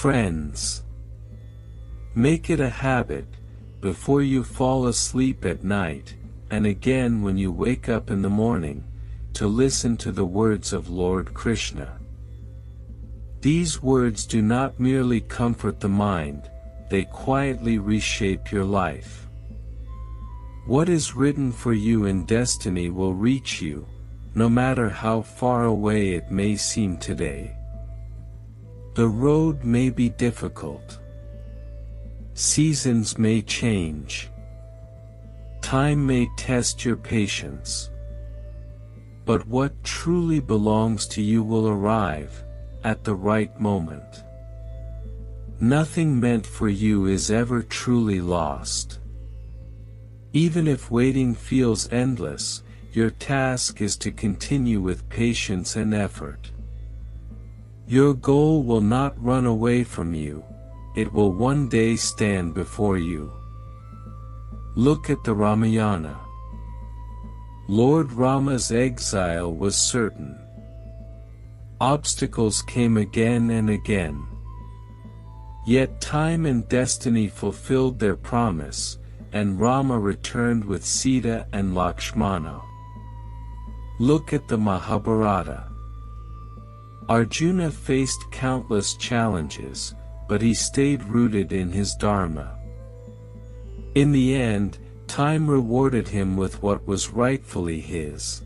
Friends, make it a habit, before you fall asleep at night, and again when you wake up in the morning, to listen to the words of Lord Krishna. These words do not merely comfort the mind, they quietly reshape your life. What is written for you in destiny will reach you, no matter how far away it may seem today. The road may be difficult. Seasons may change. Time may test your patience. But what truly belongs to you will arrive, at the right moment. Nothing meant for you is ever truly lost. Even if waiting feels endless, your task is to continue with patience and effort. Your goal will not run away from you, it will one day stand before you. Look at the Ramayana. Lord Rama's exile was certain. Obstacles came again and again. Yet time and destiny fulfilled their promise, and Rama returned with Sita and Lakshmana. Look at the Mahabharata. Arjuna faced countless challenges, but he stayed rooted in his dharma. In the end, time rewarded him with what was rightfully his.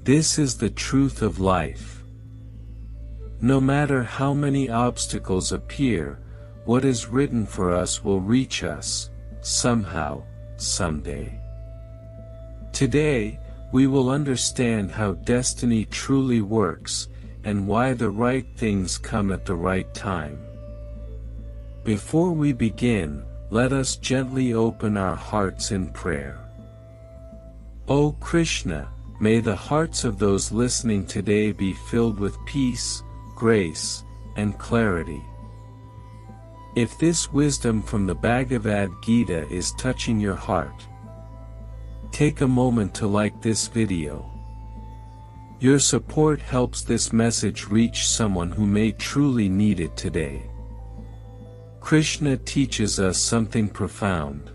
This is the truth of life. No matter how many obstacles appear, what is written for us will reach us, somehow, someday. Today, we will understand how destiny truly works, and why the right things come at the right time. Before we begin, let us gently open our hearts in prayer. O Krishna, may the hearts of those listening today be filled with peace, grace, and clarity. If this wisdom from the Bhagavad Gita is touching your heart, take a moment to like this video. Your support helps this message reach someone who may truly need it today. Krishna teaches us something profound.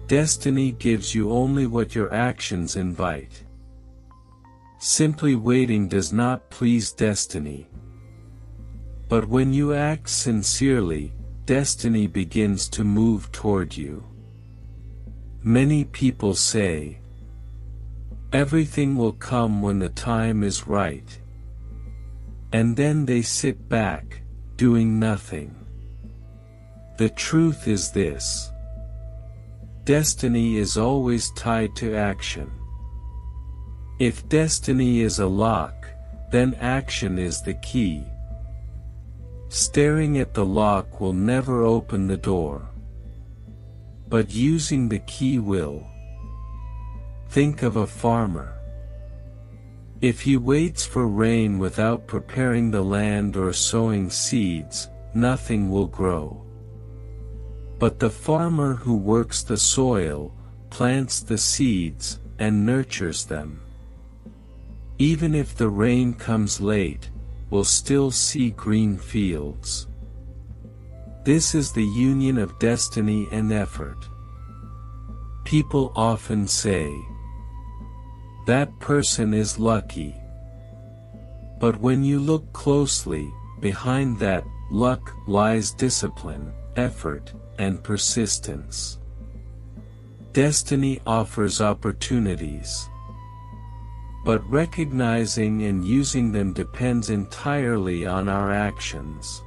Destiny gives you only what your actions invite. Simply waiting does not please destiny. But when you act sincerely, destiny begins to move toward you. Many people say, everything will come when the time is right. And then they sit back, doing nothing. The truth is this. Destiny is always tied to action. If destiny is a lock, then action is the key. Staring at the lock will never open the door. But using the key will. Think of a farmer. If he waits for rain without preparing the land or sowing seeds, nothing will grow. But the farmer who works the soil, plants the seeds, and nurtures them, even if the rain comes late, will still see green fields. This is the union of destiny and effort. People often say, that person is lucky. But when you look closely, behind that luck lies discipline, effort, and persistence. Destiny offers opportunities. But recognizing and using them depends entirely on our actions.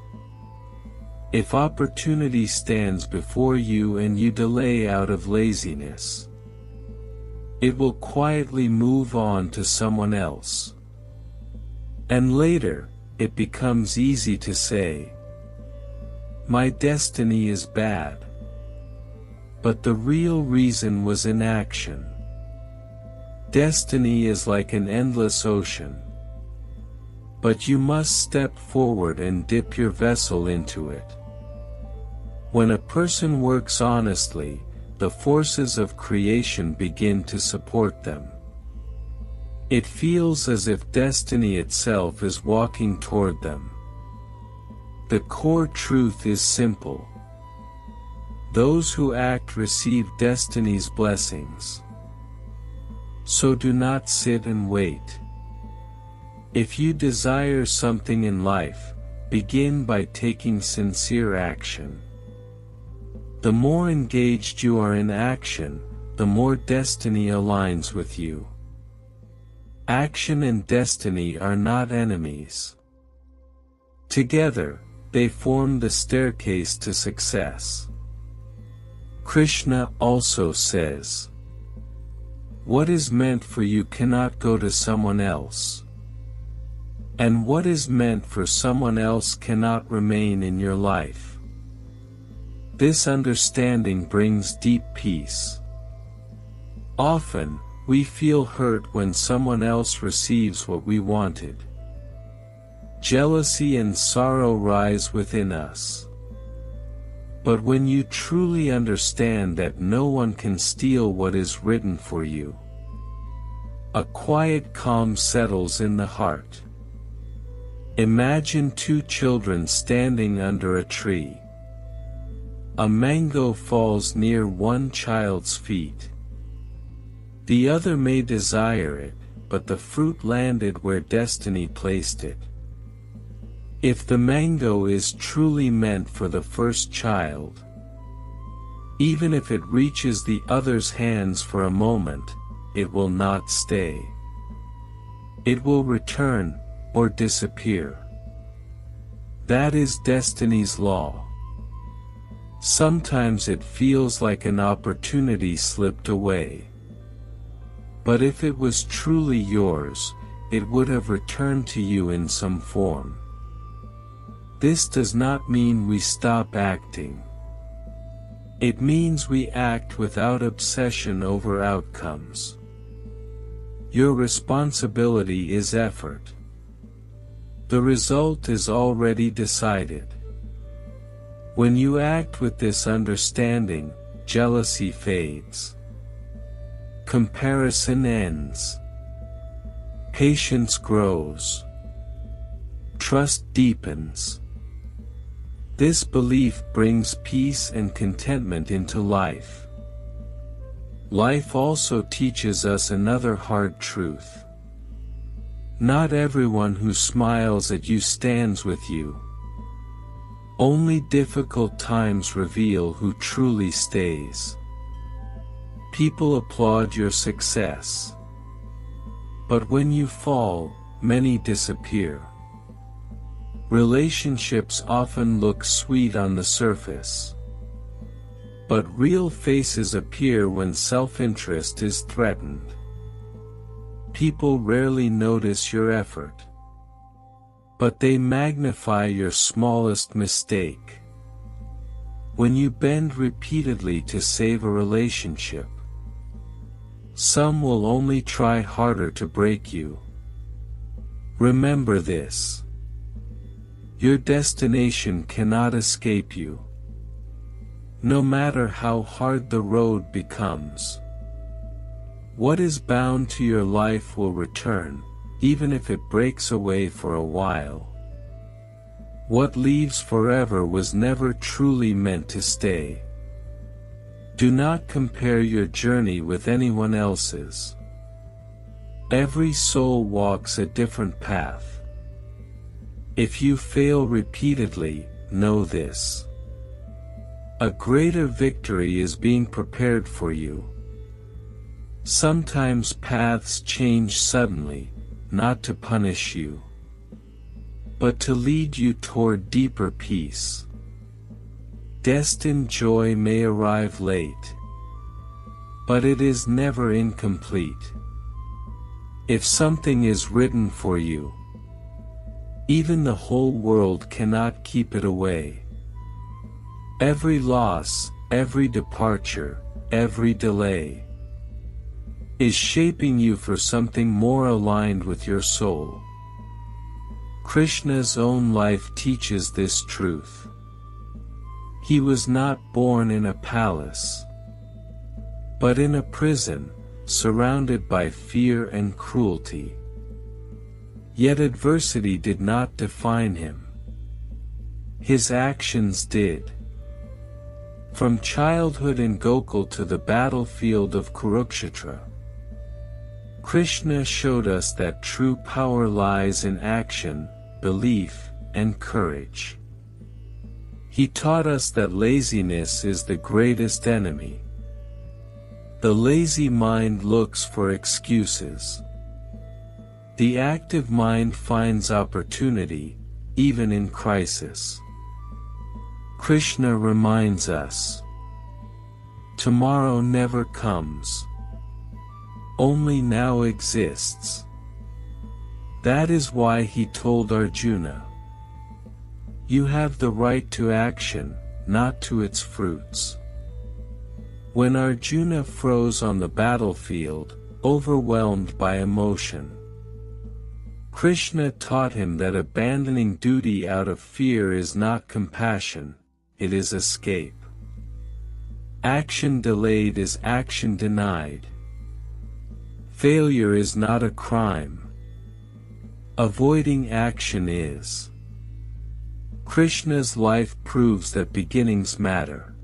If opportunity stands before you and you delay out of laziness, it will quietly move on to someone else. And later, it becomes easy to say, my destiny is bad. But the real reason was inaction. Destiny is like an endless ocean. But you must step forward and dip your vessel into it. When a person works honestly, the forces of creation begin to support them. It feels as if destiny itself is walking toward them. The core truth is simple. Those who act receive destiny's blessings. So do not sit and wait. If you desire something in life, begin by taking sincere action. The more engaged you are in action, the more destiny aligns with you. Action and destiny are not enemies. Together, they form the staircase to success. Krishna also says, "What is meant for you cannot go to someone else. And what is meant for someone else cannot remain in your life." This understanding brings deep peace. Often, we feel hurt when someone else receives what we wanted. Jealousy and sorrow rise within us. But when you truly understand that no one can steal what is written for you, a quiet calm settles in the heart. Imagine two children standing under a tree. A mango falls near one child's feet. The other may desire it, but the fruit landed where destiny placed it. If the mango is truly meant for the first child, even if it reaches the other's hands for a moment, it will not stay. It will return, or disappear. That is destiny's law. Sometimes it feels like an opportunity slipped away. But if it was truly yours, it would have returned to you in some form. This does not mean we stop acting. It means we act without obsession over outcomes. Your responsibility is effort. The result is already decided. When you act with this understanding, jealousy fades. Comparison ends. Patience grows. Trust deepens. This belief brings peace and contentment into life. Life also teaches us another hard truth. Not everyone who smiles at you stands with you. Only difficult times reveal who truly stays. People applaud your success. But when you fall, many disappear. Relationships often look sweet on the surface. But real faces appear when self-interest is threatened. People rarely notice your effort. But they magnify your smallest mistake. When you bend repeatedly to save a relationship, some will only try harder to break you. Remember this. Your destination cannot escape you. No matter how hard the road becomes. What is bound to your life will return, even if it breaks away for a while. What leaves forever was never truly meant to stay. Do not compare your journey with anyone else's. Every soul walks a different path. If you fail repeatedly, know this. A greater victory is being prepared for you. Sometimes paths change suddenly, not to punish you, but to lead you toward deeper peace. Destined joy may arrive late, but it is never incomplete. If something is written for you, even the whole world cannot keep it away. Every loss, every departure, every delay is shaping you for something more aligned with your soul. Krishna's own life teaches this truth. He was not born in a palace, but in a prison, surrounded by fear and cruelty. Yet adversity did not define him. his actions did. From childhood in Gokul to the battlefield of Kurukshetra, Krishna showed us that true power lies in action, belief, and courage. He taught us that laziness is the greatest enemy. The lazy mind looks for excuses. The active mind finds opportunity, even in crisis. Krishna reminds us, tomorrow never comes. Only now exists. That is why he told Arjuna, you have the right to action, not to its fruits. When Arjuna froze on the battlefield, overwhelmed by emotion, Krishna taught him that abandoning duty out of fear is not compassion, it is escape. Action delayed is action denied. Failure is not a crime. Avoiding action is. Krishna's life proves that beginnings matter.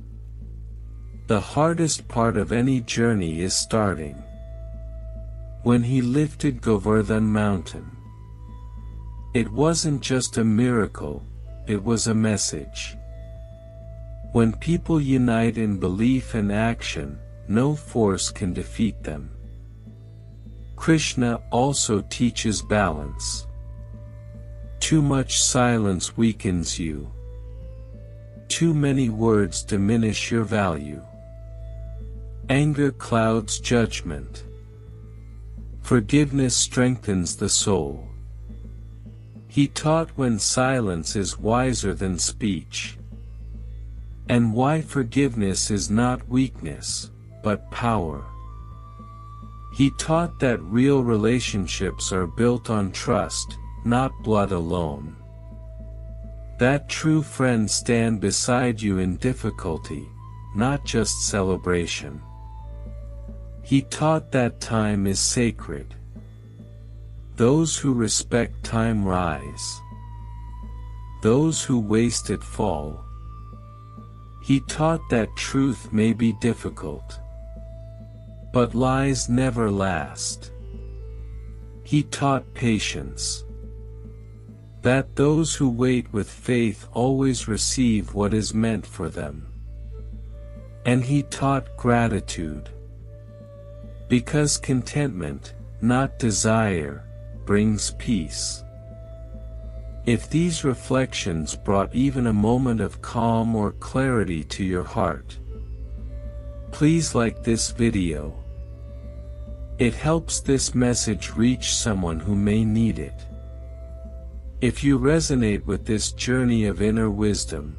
The hardest part of any journey is starting. When he lifted Govardhan mountain, it wasn't just a miracle, it was a message. When people unite in belief and action, no force can defeat them. Krishna also teaches balance. Too much silence weakens you. Too many words diminish your value. Anger clouds judgment. Forgiveness strengthens the soul. He taught when silence is wiser than speech, and why forgiveness is not weakness, but power. He taught that real relationships are built on trust, not blood alone. That true friends stand beside you in difficulty, not just celebration. He taught that time is sacred. Those who respect time rise. Those who waste it fall. He taught that truth may be difficult, but lies never last. He taught patience. That those who wait with faith always receive what is meant for them. And he taught gratitude. Because contentment, not desire, brings peace. If these reflections brought even a moment of calm or clarity to your heart, please like this video. It helps this message reach someone who may need it. If you resonate with this journey of inner wisdom,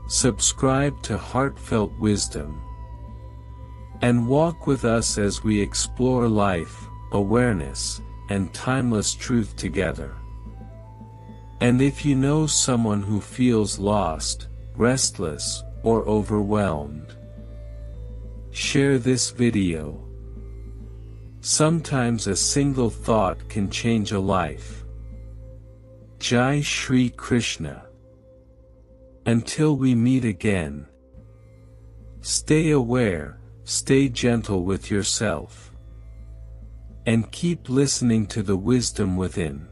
subscribe to Heartfelt Wisdom, and walk with us as we explore life, awareness, and timeless truth together. And if you know someone who feels lost, restless, or overwhelmed, share this video. Sometimes a single thought can change a life. Jai Shri Krishna. Until we meet again, stay aware, stay gentle with yourself, and keep listening to the wisdom within.